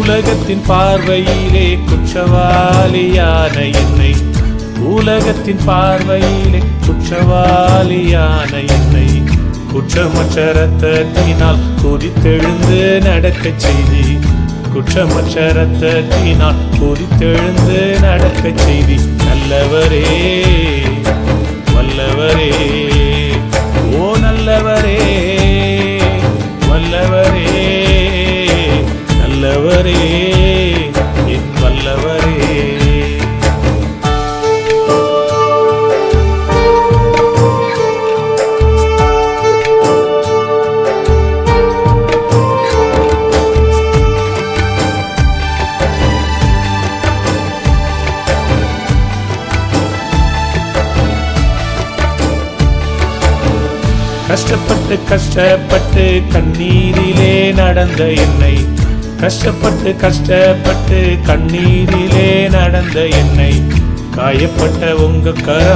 உலகத்தின் பார்வையிலே குற்றவாளியான என்னை, உலகத்தின் பார்வையிலே குற்றவாளியான என்னை குற்றமற்ற ரத்தத்தினால் கொதித்தெழுந்து நடக்கச் செய்தி, குற்றமற்ற ரத்தத்தினால் கொதித்தெழுந்து நடக்கச் செய்தி. நல்லவரே வல்லவரே, ஓ நல்லவரே வல்லவரே, நல்லவரே என் வல்லவரே. கஷ்டப்பட்டு கஷ்டப்பட்டு கண்ணீரிலே நடந்த என்னை, கஷ்டப்பட்டு கஷ்டப்பட்டு கண்ணீரிலே நடந்த என்னை காயப்பட்ட உங்க கரம்